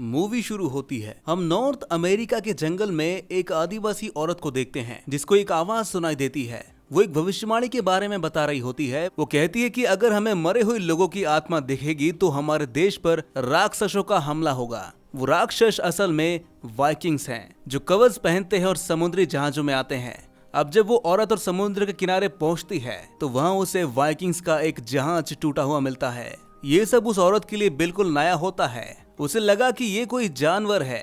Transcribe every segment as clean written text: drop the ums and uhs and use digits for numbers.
Movie शुरू होती है। हम नॉर्थ अमेरिका के जंगल में एक आदिवासी औरत को देखते हैं जिसको एक आवाज सुनाई देती है। वो एक भविष्यवाणी के बारे में बता रही होती है। वो कहती है कि अगर हमें मरे हुए लोगों की आत्मा दिखेगी तो हमारे देश पर राक्षसों का हमला होगा। वो राक्षस असल में वाइकिंग्स हैं जो कवच पहनते हैं और समुद्री जहाजों में आते हैं। अब जब वो औरत और समुद्र के किनारे पहुंचती है तो वहाँ उसे वाइकिंग्स का एक जहाज टूटा हुआ मिलता है। ये सब उस औरत के लिए बिल्कुल नया होता है। उसे लगा कि ये कोई जानवर है।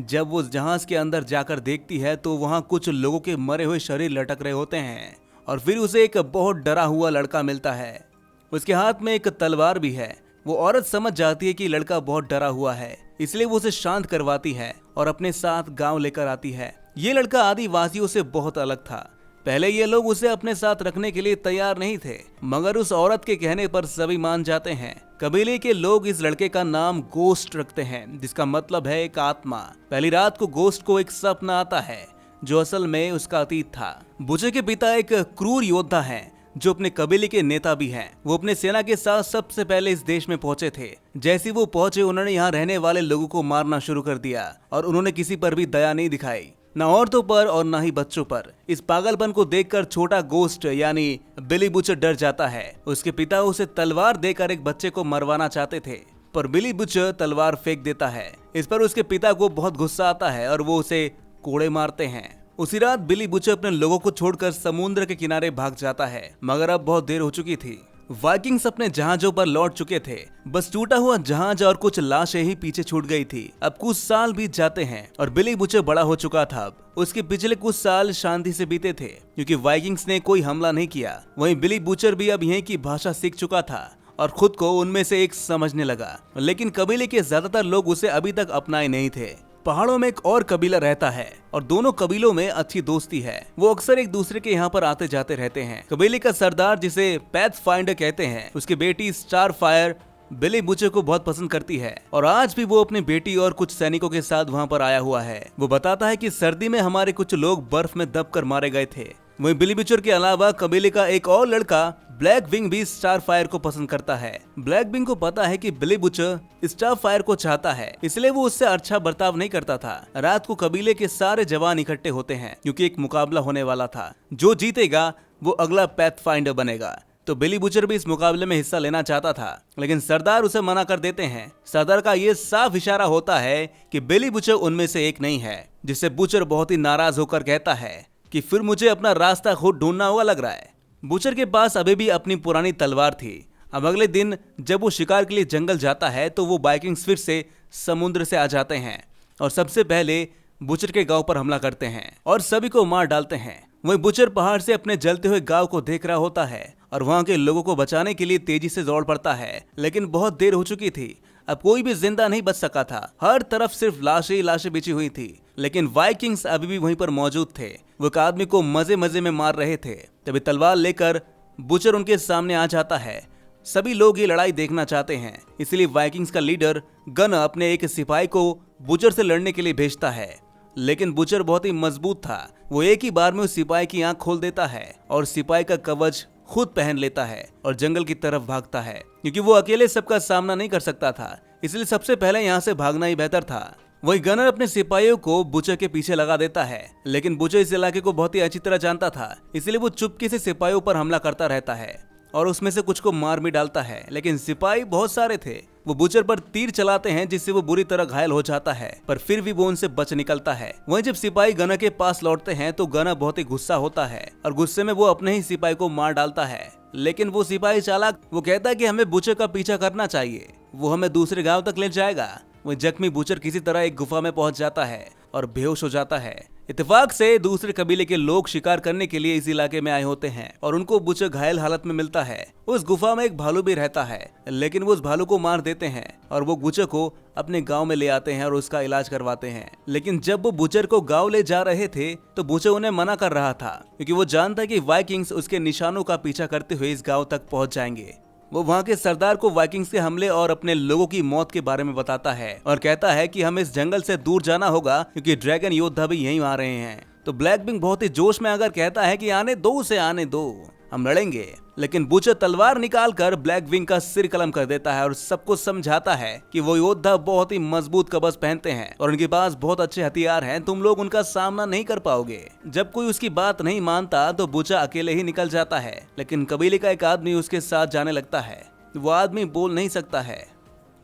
जब वो जहाज के अंदर जाकर देखती है तो वहाँ कुछ लोगों के मरे हुए शरीर लटक रहे होते हैं और फिर उसे एक बहुत डरा हुआ लड़का मिलता है। उसके हाथ में एक तलवार भी है। वो औरत समझ जाती है कि लड़का बहुत डरा हुआ है, इसलिए वो उसे शांत करवाती है और अपने साथ गांव लेकर आती है। ये लड़का आदिवासियों से बहुत अलग था। पहले ये लोग उसे अपने साथ रखने के लिए तैयार नहीं थे, मगर उस औरत के कहने पर सभी मान जाते हैं। कबीले के लोग इस लड़के का नाम गोस्ट रखते हैं, जिसका मतलब है एक आत्मा। पहली रात को गोस्ट को एक सपना आता है जो असल में उसका अतीत था। बुचे के पिता एक क्रूर योद्धा हैं जो अपने कबीले के नेता भी हैं। वो अपने सेना के साथ सबसे पहले इस देश में पहुंचे थे। जैसे वो पहुंचे उन्होंने यहाँ रहने वाले लोगों को मारना शुरू कर दिया और उन्होंने किसी पर भी दया नहीं दिखाई, न औरतों पर और न ही बच्चों पर। इस पागलपन को देखकर छोटा गोस्ट यानी बिली बुचर डर जाता है। उसके पिता उसे तलवार देकर एक बच्चे को मरवाना चाहते थे, पर बिली बुचर तलवार फेंक देता है। इस पर उसके पिता को बहुत गुस्सा आता है और वो उसे कोड़े मारते हैं। उसी रात बिली बुचर अपने लोगों को छोड़कर समुद्र के किनारे भाग जाता है, मगर अब बहुत देर हो चुकी थी। वाइकिंग्स अपने जहाजों पर लौट चुके थे। बस टूटा हुआ जहाज और कुछ लाशें ही पीछे छूट गई थी। अब कुछ साल बीत जाते हैं और बिली बुचर बड़ा हो चुका था। अब उसके पिछले कुछ साल शांति से बीते थे क्योंकि वाइकिंग्स ने कोई हमला नहीं किया। वहीं बिली बुचर भी अब यहीं की भाषा सीख चुका था और खुद को उनमें से एक समझने लगा। लेकिन कबीले के ज्यादातर लोग उसे अभी तक अपनाए नहीं थे। पहाड़ों में एक और कबीला रहता है और दोनों कबीलों में अच्छी दोस्ती है। वो अक्सर एक दूसरे के यहाँ पर आते जाते रहते हैं। कबीले का सरदार, जिसे पैथफाइंडर कहते हैं, उसकी बेटी स्टारफायर बिली बुचर को बहुत पसंद करती है और आज भी वो अपनी बेटी और कुछ सैनिकों के साथ वहाँ पर आया हुआ है। वो बताता है कि सर्दी में हमारे कुछ लोग बर्फ में दबकर मारे गए थे। वहीं बिली बुचर के अलावा कबीले का एक और लड़का ब्लैक विंग भी स्टारफायर को पसंद करता है। ब्लैक विंग को पता है कि बिली बुचर स्टारफायर को चाहता है, इसलिए वो उससे अच्छा बर्ताव नहीं करता था। रात को कबीले के सारे जवान इकट्ठे होते हैं क्योंकि एक मुकाबला होने वाला था। जो जीतेगा वो अगला पैथफाइंडर बनेगा। तो बिली बुचर भी इस मुकाबले में हिस्सा लेना चाहता था, लेकिन सरदार उसे मना कर देते हैं। सरदार का ये साफ इशारा होता है कि बिली बुचर उनमें से एक नहीं है, जिससे बुचर बहुत ही नाराज होकर कहता है कि फिर मुझे अपना रास्ता खुद ढूंढना हुआ लग रहा है। बुचर के पास अभी भी अपनी पुरानी तलवार थी। अब अगले दिन जब वो शिकार के लिए जंगल जाता है तो वो वाइकिंग्स फिर से समुद्र से आ जाते हैं और सबसे पहले बुचर के गांव पर हमला करते हैं और सभी को मार डालते हैं। वहीं बुचर पहाड़ से अपने जलते हुए गांव को देख रहा होता है और वहां के लोगों को बचाने के लिए तेजी से दौड़ पड़ता है, लेकिन बहुत देर हो चुकी थी। अब कोई भी जिंदा नहीं बच सका था। हर तरफ सिर्फ लाशें ही लाशें बिछी हुई थी, लेकिन वाइकिंग्स अभी भी वहीं पर मौजूद थे। वो एक आदमी को मजे मजे में मार रहे थे। तभी तलवार लेकर बुचर उनके सामने आ जाता है। सभी लोग ये लड़ाई देखना चाहते हैं, इसलिए वाइकिंग्स का लीडर गन अपने एक सिपाही को बुचर से लड़ने के लिए भेजता है। लेकिन बुचर बहुत ही मजबूत था। वो एक ही बार में उस सिपाही की आंख खोल देता है और सिपाही का कवच खुद पहन लेता है और जंगल की तरफ भागता है। क्योंकि वो अकेले सबका सामना नहीं कर सकता था, इसलिए सबसे पहले यहाँ से भागना ही बेहतर था। वही गनर अपने सिपाहियों को बुचर के पीछे लगा देता है, लेकिन बुचर इस इलाके को बहुत ही अच्छी तरह जानता था, इसलिए वो चुपके से सिपाहियों पर हमला करता रहता है और उसमें से कुछ को मार भी डालता है। लेकिन सिपाही बहुत सारे थे। वो बुचर पर तीर चलाते हैं जिससे वो बुरी तरह घायल हो जाता है, पर फिर भी वो उनसे बच निकलता है। वहीं जब सिपाही गना के पास लौटते हैं तो गना बहुत ही गुस्सा होता है और गुस्से में वो अपने ही सिपाही को मार डालता है। लेकिन वो सिपाही चालाक, वो कहता है कि हमें बुचर का पीछा करना चाहिए, वो हमें दूसरे गांव तक ले जाएगा। वहीं जख्मी बुचर किसी तरह एक गुफा में पहुंच जाता है और बेहोश हो जाता है। इत्तेफाक से दूसरे कबीले के लोग शिकार करने के लिए इस इलाके में आए होते हैं और उनको बुचर घायल हालत में मिलता है। उस गुफा में एक भालू भी रहता है, लेकिन वो उस भालू को मार देते हैं और वो बुचर को अपने गांव में ले आते हैं और उसका इलाज करवाते हैं। लेकिन जब वो बुचर को गांव ले जा रहे थे तो बुचर उन्हें मना कर रहा था, क्योंकि वो जानता है कि वाइकिंग्स उसके निशानों का पीछा करते हुए इस गाँव तक पहुँच जाएंगे। वो वहाँ के सरदार को वाइकिंग्स के हमले और अपने लोगों की मौत के बारे में बताता है और कहता है कि हमें इस जंगल से दूर जाना होगा क्योंकि ड्रैगन योद्धा भी यहीं आ रहे हैं। तो ब्लैक विंग बहुत ही जोश में आकर कहता है कि आने दो उसे, आने दो। हम लड़ेंगे। लेकिन बुचर तलवार निकालकर ब्लैक विंग का सिर कलम कर देता है और सबको समझाता है कि वो योद्धा बहुत ही मजबूत कवच पहनते हैं और उनके पास बहुत अच्छे हथियार हैं, तुम लोग उनका सामना नहीं कर पाओगे। जब कोई उसकी बात नहीं मानता तो बुचर अकेले ही निकल जाता है, लेकिन कबीले का एक आदमी उसके साथ जाने लगता है। वो आदमी बोल नहीं सकता है।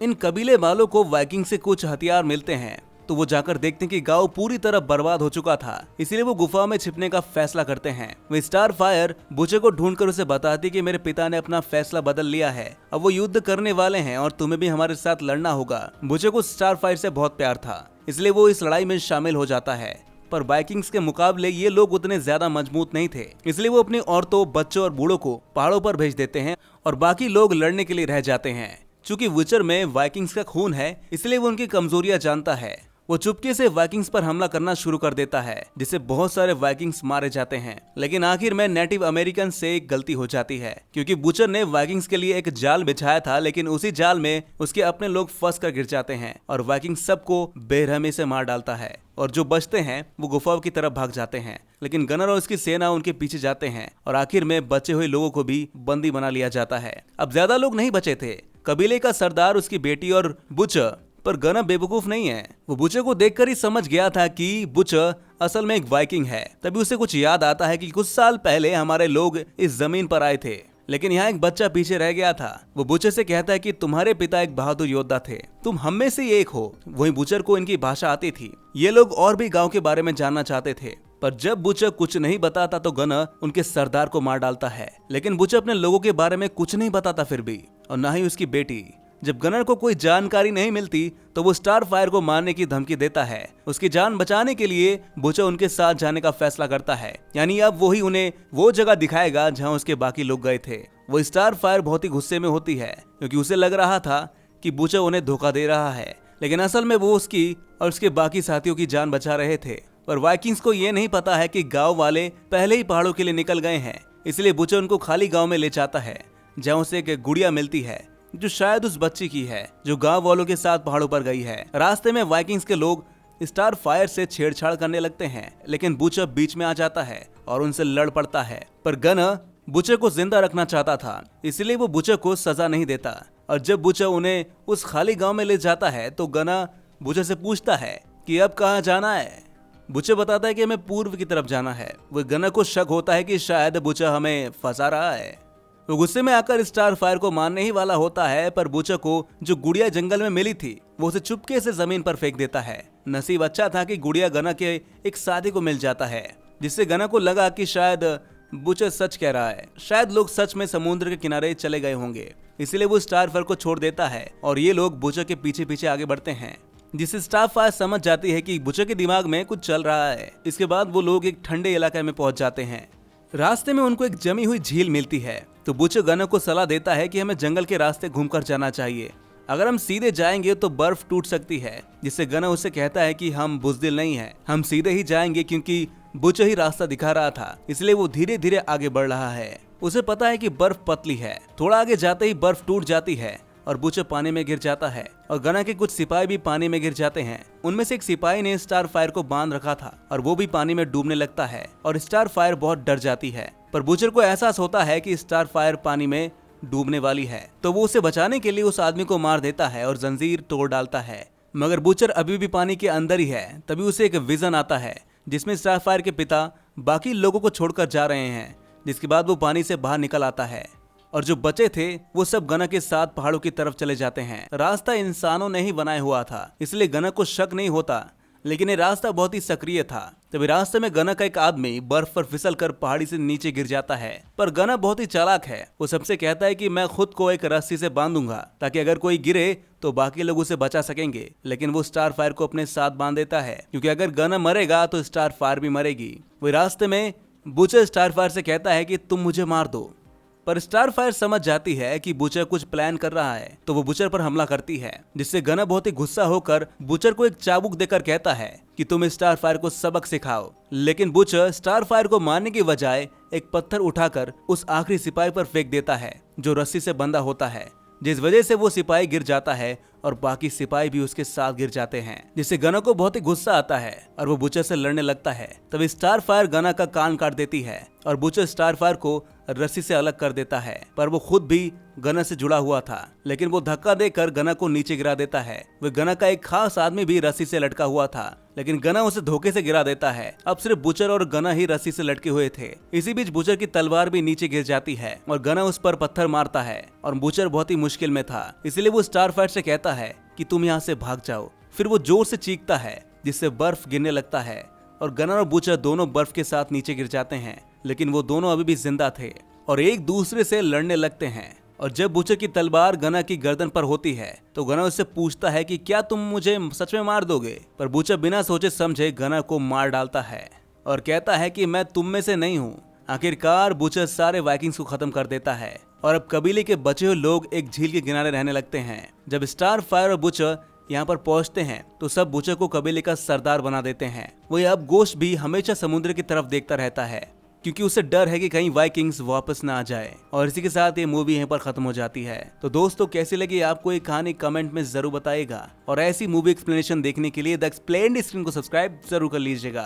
इन कबीले वालों को वाइकिंग से कुछ हथियार मिलते हैं, तो वो जाकर देखते हैं कि गांव पूरी तरह बर्बाद हो चुका था, इसलिए वो गुफा में छिपने का फैसला करते हैं। वो स्टार फायर बुचर को ढूंढकर उसे बताती कि मेरे पिता ने अपना फैसला बदल लिया है, अब वो युद्ध करने वाले हैं और तुम्हें भी हमारे साथ लड़ना होगा। बुचर को स्टार फायर से बहुत प्यार था, इसलिए वो इस लड़ाई में शामिल हो जाता है। पर वाइकिंग्स के मुकाबले ये लोग उतने ज्यादा मजबूत नहीं थे, इसलिए वो अपनी औरतों, बच्चों और बूढ़ों को पहाड़ों पर भेज देते हैं और बाकी लोग लड़ने के लिए रह जाते हैं। चूंकि बुचर में वाइकिंग्स का खून है, इसलिए वो उनकी कमजोरियां जानता है। वो चुपके से वाइकिंग्स पर हमला करना शुरू कर देता है, जिससे बहुत सारे वाइकिंग्स मारे जाते हैं। लेकिन आखिर में नेटिव अमेरिकन से एक गलती हो जाती है, क्योंकि बुचर ने वाइकिंग्स के लिए एक जाल बिछाया था, लेकिन उसी जाल में उसके अपने लोग फंस कर गिर जाते हैं और वाइकिंग सबको बेरहमी से मार डालता है। और जो बचते हैं वो गुफा की तरफ भाग जाते हैं, लेकिन गनर और उसकी सेना उनके पीछे जाते हैं और आखिर में बचे हुए लोगों को भी बंदी बना लिया जाता है। अब ज्यादा लोग नहीं बचे थे, कबीले का सरदार, उसकी बेटी और बुचर। पर गनर बेवकूफ नहीं है, वो बुचर को देखकर ही समझ गया था कि बुचर असल में एक वाइकिंग है। तभी उसे कुछ याद आता है कि कुछ साल पहले हमारे लोग इस जमीन पर आए थे, लेकिन यहाँ एक बच्चा पीछे रह गया था। वो बुचर से कहता है कि तुम्हारे पिता एक बहादुर योद्धा थे, तुम हम में से एक हो। वही बुचर को इनकी भाषा आती थी। ये लोग और भी गांव के बारे में जानना चाहते थे, पर जब बुचर कुछ नहीं बताता तो गनर उनके सरदार को मार डालता है। लेकिन बुचर अपने लोगों के बारे में कुछ नहीं बताता फिर भी, और न ही उसकी बेटी। जब गनर को कोई जानकारी नहीं मिलती तो वो स्टार फायर को मारने की धमकी देता है। उसकी जान बचाने के लिए बुचर उनके साथ जाने का फैसला करता है, यानी अब वही उन्हें वो जगह दिखाएगा जहां उसके बाकी लोग गए थे। वो स्टार फायर बहुत ही गुस्से में होती है, क्योंकि उसे लग रहा था कि बुचर उन्हें धोखा दे रहा है, लेकिन असल में वो उसकी और उसके बाकी साथियों की जान बचा रहे थे। पर वाइकिंग्स को ये नहीं पता है कि गाँव वाले पहले ही पहाड़ों के लिए निकल गए हैं, इसलिए बुचर उनको खाली गाँव में ले जाता है, जहाँ उसे एक गुड़िया मिलती है जो शायद उस बच्ची की है, जो गांव वालों के साथ पहाड़ों पर गई है। रास्ते में वाइकिंग्स के लोग स्टार फायर से छेड़छाड़ करने लगते हैं, लेकिन बुचर बीच में आ जाता है और उनसे लड़ पड़ता है। पर गनर बुचर को जिंदा रखना चाहता था, इसलिए वो बुचर को सजा नहीं देता। और जब बुचर उन्हें उस खाली गाँव में ले जाता है तो गनर बुचर से पूछता है कि अब कहाँ जाना है। बुचर बताता है कि हमें पूर्व की तरफ जाना है। वो गनर को शक होता है कि शायद बुचर हमें फंसा रहा है। वो गुस्से में आकर स्टार फायर को मारने ही वाला होता है, पर बुचर को जो गुड़िया जंगल में मिली थी वो उसे चुपके से जमीन पर फेंक देता है। नसीब अच्छा था कि गुड़िया गनर के एक साथी को मिल जाता है, जिससे गनर को लगा कि शायद बुचर सच कह रहा है, शायद लोग सच में समुद्र के किनारे चले गए होंगे। इसलिए वो स्टार फायर को छोड़ देता है और ये लोग बुचर के पीछे पीछे आगे बढ़ते हैं, जिससे स्टार फायर समझ जाती है कि बुचर के दिमाग में कुछ चल रहा है। इसके बाद वो लोग एक ठंडे इलाके में पहुंच जाते हैं। रास्ते में उनको एक जमी हुई झील मिलती है, तो बुचर गनर को सलाह देता है कि हमें जंगल के रास्ते घूमकर जाना चाहिए। अगर हम सीधे जाएंगे तो बर्फ टूट सकती है, जिससे गनर उससे कहता है कि हम बुज़दिल नहीं है, हम सीधे ही जाएंगे, क्योंकि बुचर ही रास्ता दिखा रहा था, इसलिए वो धीरे धीरे आगे बढ़ रहा है। उसे पता है कि बर्फ पतली है। थोड़ा आगे जाते ही बर्फ टूट जाती है और बुचर पानी में गिर जाता है, और गनर के कुछ सिपाही भी पानी में गिर जाते हैं। उनमें से एक सिपाही ने स्टार फायर को बांध रखा था और वो भी पानी में डूबने लगता है, और स्टार फायर बहुत डर जाती है। पर बुचर को एहसास होता है कि स्टार फायर पानी में डूबने वाली है, तो वो उसे बचाने के लिए उस आदमी को मार देता है और जंजीर तोड़ डालता है। मगर बुचर अभी भी पानी के अंदर ही है। तभी उसे एक विजन आता है, जिसमें स्टार फायर के पिता बाकी लोगों को छोड़कर जा रहे हैं, जिसके बाद वो पानी से बाहर निकल आता है, और जो बचे थे वो सब गनर के साथ पहाड़ों की तरफ चले जाते हैं। रास्ता इंसानों ने ही बनाया हुआ था, इसलिए गनर को शक नहीं होता, लेकिन ये रास्ता बहुत ही सक्रिय था। तभी रास्ते में गनर का एक आदमी बर्फ पर फिसल कर पहाड़ी से नीचे गिर जाता है। पर गनर बहुत ही चालाक है, वो सबसे कहता है कि मैं खुद को एक रस्सी से बांधूंगा ताकि अगर कोई गिरे तो बाकी लोग उसे बचा सकेंगे। लेकिन वो स्टार फायर को अपने साथ बांध देता है, क्योंकि अगर गनर मरेगा तो स्टार फायर भी मरेगी। वही रास्ते में बुचर स्टार फायर से कहता है कि तुम मुझे मार दो, पर स्टार फायर समझ जाती है कि बुचर कुछ प्लान कर रहा है, तो वो बुचर पर हमला करती है, जिससे गनर बहुत ही गुस्सा होकर बुचर को एक चाबुक देकर कहता है कि तुम स्टार फायर को सबक सिखाओ। लेकिन बुचर स्टार फायर को मारने की बजाय एक पत्थर उठाकर उस आखिरी सिपाही पर फेंक देता है जो रस्सी से बंधा होता है, जिस वजह से वो सिपाही गिर जाता है और बाकी सिपाही भी उसके साथ गिर जाते हैं, जिससे गना को बहुत ही गुस्सा आता है और वो बुचर से लड़ने लगता है। तभी स्टारफायर गना का कान काट देती है और बुचर स्टारफायर को रस्सी से अलग कर देता है, पर वो खुद भी गना से जुड़ा हुआ था, लेकिन वो धक्का देकर गना को नीचे गिरा देता है। वह गना का एक खास आदमी भी रस्सी से लटका हुआ था, लेकिन गना उसे धोखे से गिरा देता है। अब सिर्फ बुचर और गना ही रस्सी से लटके हुए थे। इसी बीच बुचर की तलवार भी नीचे गिर जाती है और गना उस पर पत्थर मारता है और बुचर बहुत ही मुश्किल में था, इसलिए वो स्टारफायर से कहता है कि तुम यहाँ से भाग जाओ। फिर वो जोर से चीखता है जिससे बर्फ गिरने लगता है और गना और बुचर दोनों बर्फ के साथ नीचे गिर जाते हैं, लेकिन वो दोनों अभी भी जिंदा थे और एक दूसरे से लड़ने लगते हैं। और जब बुचर की तलवार गना की गर्दन पर होती है तो गना उससे पूछता है कि क्या तुम मुझे सच में मार दोगे, पर बुचर बिना सोचे समझे गना को मार डालता है और कहता है कि मैं तुम में से नहीं हूँ। आखिरकार बुचर सारे वाइकिंग्स को खत्म कर देता है और अब कबीले के बचे हुए लोग एक झील के किनारे रहने लगते हैं। जब स्टारफायर और बुचर यहाँ पर पहुंचते हैं तो सब बुचर को कबीले का सरदार बना देते हैं। वही अब गोश्त भी हमेशा समुद्र की तरफ देखता रहता है क्योंकि उसे डर है कि कहीं वाइकिंग्स वापस ना आ जाए। और इसी के साथ ये मूवी यहीं पर खत्म हो जाती है। तो दोस्तों कैसी लगी आपको ये कहानी कमेंट में जरूर बताइएगा और ऐसी मूवी एक्सप्लेनेशन देखने के लिए द एक्सप्लेन्ड स्क्रीन को सब्सक्राइब जरूर कर लीजिएगा।